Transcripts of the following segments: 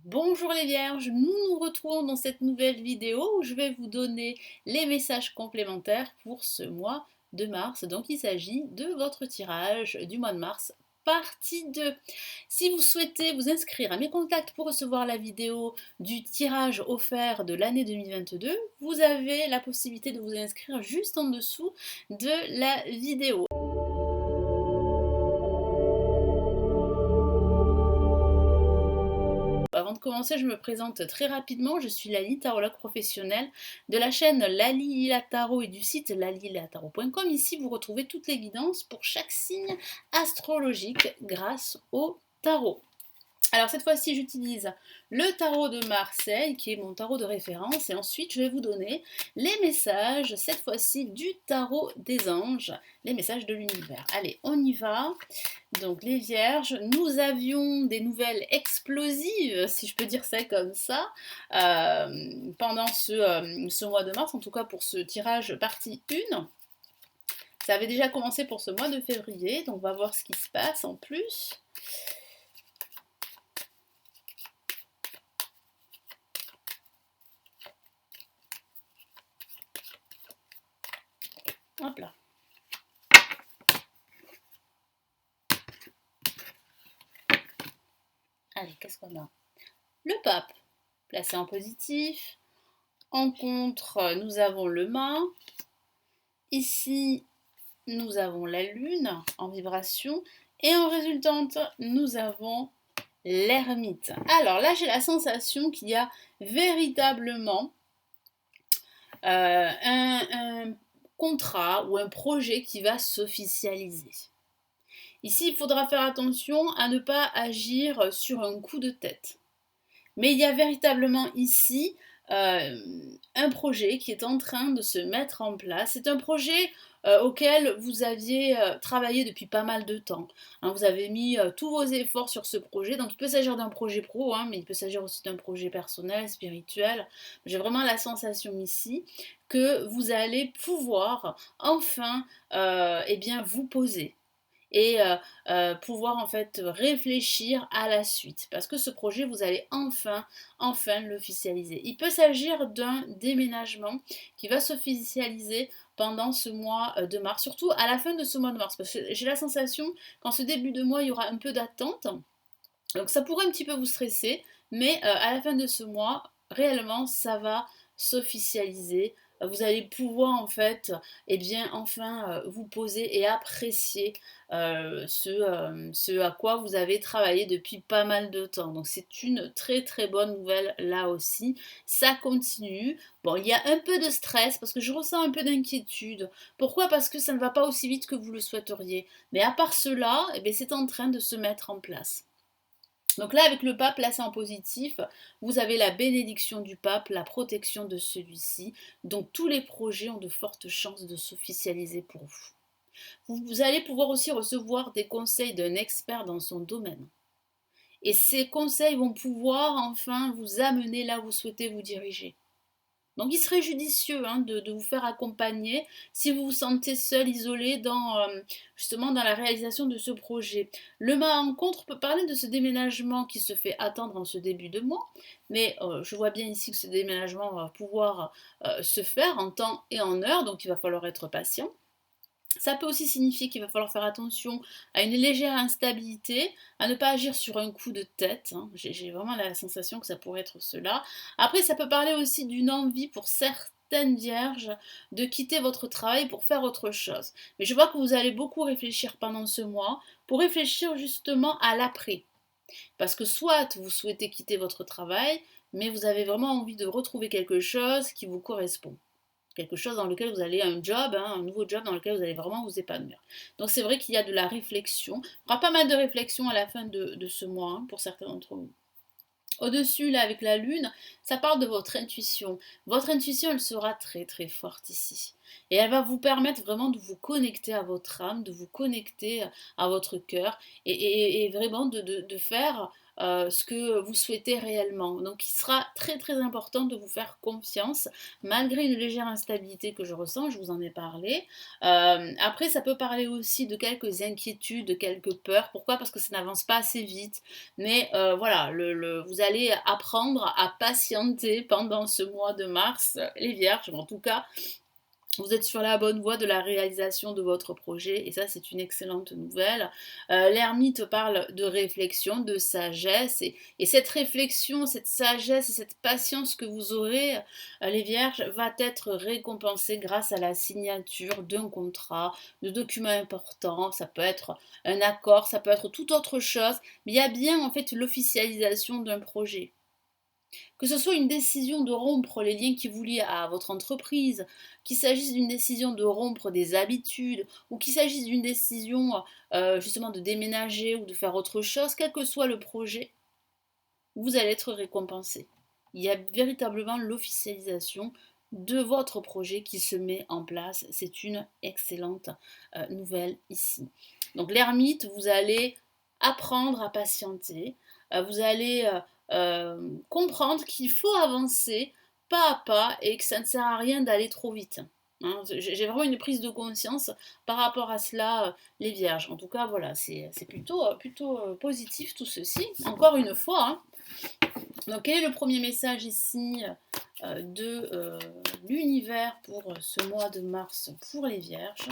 Bonjour les vierges, nous nous retrouvons dans cette nouvelle vidéo où je vais vous donner les messages complémentaires pour ce mois de mars. Donc il s'agit de votre tirage du mois de mars, partie 2. Si vous souhaitez vous inscrire à mes contacts pour recevoir la vidéo du tirage offert de l'année 2022, vous avez la possibilité de vous inscrire juste en dessous de la vidéo. Avant de commencer, je me présente très rapidement. Je suis Lali, tarologue professionnelle de la chaîne Lali Lila Tarot et du site lalilatarot.com. Ici, vous retrouvez toutes les guidances pour chaque signe astrologique grâce au tarot. Alors cette fois-ci, j'utilise le tarot de Marseille, qui est mon tarot de référence, et ensuite je vais vous donner les messages, cette fois-ci du tarot des anges, les messages de l'univers. Allez, on y va. Donc les vierges, nous avions des nouvelles explosives, si je peux dire ça comme ça, pendant ce mois de mars, en tout cas pour ce tirage partie 1. Ça avait déjà commencé pour ce mois de février, donc on va voir ce qui se passe en plus. Hop là. Allez, qu'est-ce qu'on a? Le pape, placé en positif. En contre, nous avons le mât. Ici, nous avons la lune en vibration. Et en résultante, nous avons l'ermite. Alors là, j'ai la sensation qu'il y a véritablement un contrat ou un projet qui va s'officialiser. Ici, il faudra faire attention à ne pas agir sur un coup de tête. Mais il y a véritablement ici un projet qui est en train de se mettre en place. C'est un projet auquel vous aviez travaillé depuis pas mal de temps. Hein, vous avez mis tous vos efforts sur ce projet. Donc il peut s'agir d'un projet pro, hein, mais il peut s'agir aussi d'un projet personnel, spirituel. J'ai vraiment la sensation ici que vous allez pouvoir enfin eh bien, vous poser et pouvoir en fait réfléchir à la suite. Parce que ce projet, vous allez enfin l'officialiser. Il peut s'agir d'un déménagement qui va s'officialiser pendant ce mois de mars, surtout à la fin de ce mois de mars, parce que j'ai la sensation qu'en ce début de mois, il y aura un peu d'attente. Donc ça pourrait un petit peu vous stresser, mais à la fin de ce mois, réellement, ça va s'officialiser. Vous allez pouvoir en fait, eh bien, enfin vous poser et apprécier ce à quoi vous avez travaillé depuis pas mal de temps. Donc c'est une très très bonne nouvelle là aussi. Ça continue. Bon, il y a un peu de stress parce que je ressens un peu d'inquiétude. Pourquoi? Parce que ça ne va pas aussi vite que vous le souhaiteriez. Mais à part cela, eh bien, c'est en train de se mettre en place. Donc là, avec le pape placé en positif, vous avez la bénédiction du pape, la protection de celui-ci. Donc tous les projets ont de fortes chances de s'officialiser pour vous. Vous allez pouvoir aussi recevoir des conseils d'un expert dans son domaine. Et ces conseils vont pouvoir enfin vous amener là où vous souhaitez vous diriger. Donc il serait judicieux de vous faire accompagner si vous vous sentez seul, isolé justement dans la réalisation de ce projet. Le mât en contre peut parler de ce déménagement qui se fait attendre en ce début de mois, mais je vois bien ici que ce déménagement va pouvoir se faire en temps et en heure, donc il va falloir être patient. Ça peut aussi signifier qu'il va falloir faire attention à une légère instabilité, à ne pas agir sur un coup de tête. Hein. J'ai vraiment la sensation que ça pourrait être cela. Après, ça peut parler aussi d'une envie pour certaines vierges de quitter votre travail pour faire autre chose. Mais je vois que vous allez beaucoup réfléchir pendant ce mois pour réfléchir justement à l'après. Parce que soit vous souhaitez quitter votre travail, mais vous avez vraiment envie de retrouver quelque chose qui vous correspond quelque chose dans lequel vous allez un job, hein, un nouveau job dans lequel vous allez vraiment vous épanouir. Donc c'est vrai qu'il y a de la réflexion. Il y aura pas mal de réflexion à la fin de ce mois hein, pour certains d'entre vous. Au-dessus, là, avec la lune, ça parle de votre intuition. Votre intuition, elle sera très très forte ici. Et elle va vous permettre vraiment de vous connecter à votre âme, de vous connecter à votre cœur et vraiment de faire ce que vous souhaitez réellement. Donc il sera très très important de vous faire confiance, malgré une légère instabilité que je ressens, je vous en ai parlé. Après, ça peut parler aussi de quelques inquiétudes, de quelques peurs. Pourquoi? Parce que ça n'avance pas assez vite. Mais voilà, vous allez apprendre à patienter pendant ce mois de mars, les vierges, en tout cas, vous êtes sur la bonne voie de la réalisation de votre projet et ça c'est une excellente nouvelle. L'ermite parle de réflexion, de sagesse et cette réflexion, cette sagesse et cette patience que vous aurez, les vierges, va être récompensée grâce à la signature d'un contrat, de documents importants, ça peut être un accord, ça peut être toute autre chose, mais il y a bien en fait l'officialisation d'un projet. Que ce soit une décision de rompre les liens qui vous lient à votre entreprise, qu'il s'agisse d'une décision de rompre des habitudes, ou qu'il s'agisse d'une décision justement de déménager ou de faire autre chose, quel que soit le projet, vous allez être récompensé. Il y a véritablement l'officialisation de votre projet qui se met en place. C'est une excellente nouvelle ici. Donc l'ermite, vous allez apprendre à patienter, vous allez comprendre qu'il faut avancer pas à pas et que ça ne sert à rien d'aller trop vite. Hein, j'ai vraiment une prise de conscience par rapport à cela, les vierges. En tout cas, voilà, c'est plutôt positif tout ceci. Encore une fois, hein. Donc, quel est le premier message ici de l'univers pour ce mois de mars pour les vierges?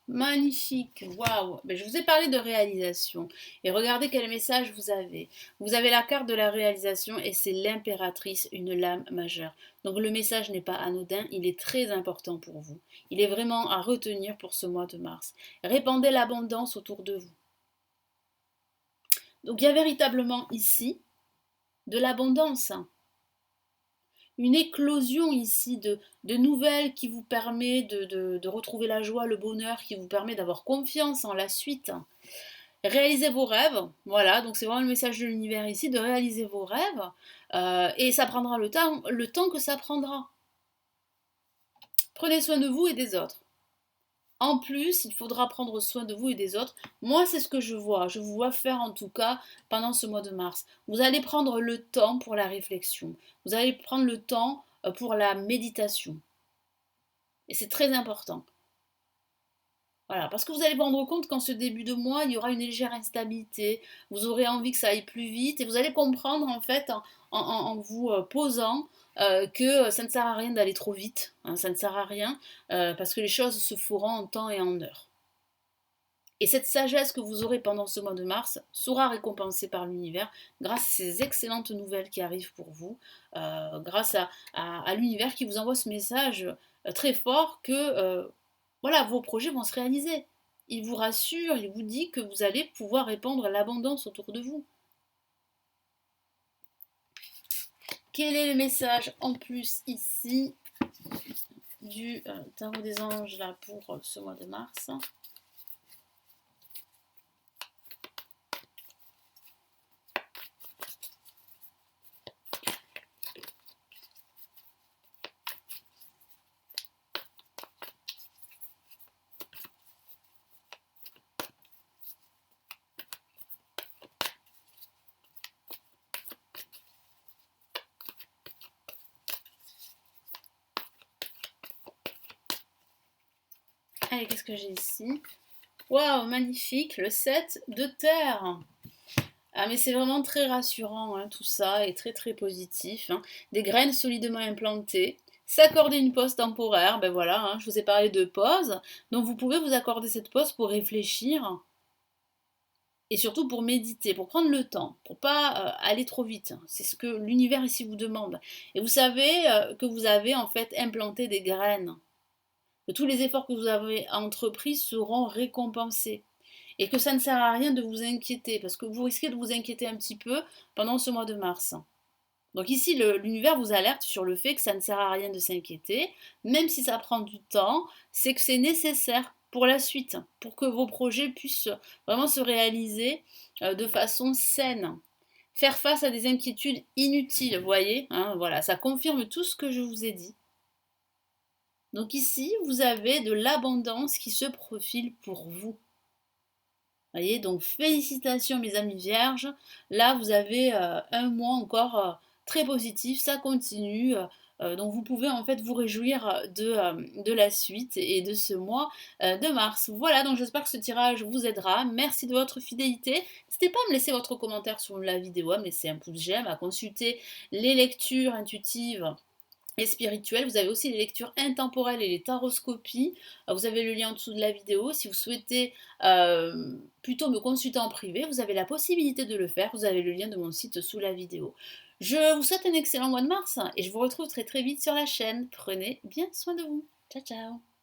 Magnifique, waouh! Ben, je vous ai parlé de réalisation et regardez quel message vous avez. Vous avez la carte de la réalisation et c'est l'impératrice, une lame majeure. Donc le message n'est pas anodin, il est très important pour vous. Il est vraiment à retenir pour ce mois de mars. Répandez l'abondance autour de vous. Donc il y a véritablement ici de l'abondance, une éclosion ici de nouvelles qui vous permet de retrouver la joie, le bonheur, qui vous permet d'avoir confiance en la suite. Réalisez vos rêves, voilà, donc c'est vraiment le message de l'univers ici, de réaliser vos rêves, et ça prendra le temps que ça prendra. Prenez soin de vous et des autres. En plus, il faudra prendre soin de vous et des autres. Moi, c'est ce que je vois. Je vous vois faire en tout cas pendant ce mois de mars. Vous allez prendre le temps pour la réflexion. Vous allez prendre le temps pour la méditation. Et c'est très important. Voilà, parce que vous allez vous rendre compte qu'en ce début de mois, il y aura une légère instabilité, vous aurez envie que ça aille plus vite, et vous allez comprendre en fait en vous posant que ça ne sert à rien d'aller trop vite, hein, ça ne sert à rien, parce que les choses se feront en temps et en heure. Et cette sagesse que vous aurez pendant ce mois de mars sera récompensée par l'univers grâce à ces excellentes nouvelles qui arrivent pour vous, grâce à l'univers qui vous envoie ce message très fort que voilà, vos projets vont se réaliser. Il vous rassure, il vous dit que vous allez pouvoir répandre l'abondance autour de vous. Quel est le message en plus ici du tarot des anges là pour ce mois de mars? Allez, qu'est-ce que j'ai ici? Waouh, magnifique, le 7 de terre. Ah mais c'est vraiment très rassurant hein, tout ça et très très positif. Hein. Des graines solidement implantées. S'accorder une pause temporaire, ben voilà, hein, je vous ai parlé de pause. Donc vous pouvez vous accorder cette pause pour réfléchir et surtout pour méditer, pour prendre le temps, pour pas aller trop vite. C'est ce que l'univers ici vous demande. Et vous savez que vous avez en fait implanté des graines. Que tous les efforts que vous avez entrepris seront récompensés et que ça ne sert à rien de vous inquiéter, parce que vous risquez de vous inquiéter un petit peu pendant ce mois de mars. Donc ici, l'univers vous alerte sur le fait que ça ne sert à rien de s'inquiéter, même si ça prend du temps, c'est que c'est nécessaire pour la suite, pour que vos projets puissent vraiment se réaliser de façon saine. Faire face à des inquiétudes inutiles, vous voyez, hein, voilà, ça confirme tout ce que je vous ai dit. Donc ici, vous avez de l'abondance qui se profile pour vous. Voyez, donc félicitations mes amis vierges. Là, vous avez un mois encore très positif, ça continue. Donc vous pouvez en fait vous réjouir de la suite et de ce mois de mars. Voilà, donc j'espère que ce tirage vous aidera. Merci de votre fidélité. N'hésitez pas à me laisser votre commentaire sur la vidéo, à me laisser un pouce j'aime, à consulter les lectures intuitives et spirituelles. Vous avez aussi les lectures intemporelles et les taroscopies. Vous avez le lien en dessous de la vidéo. Si vous souhaitez plutôt me consulter en privé, vous avez la possibilité de le faire. Vous avez le lien de mon site sous la vidéo. Je vous souhaite un excellent mois de mars et je vous retrouve très très vite sur la chaîne. Prenez bien soin de vous. Ciao ciao.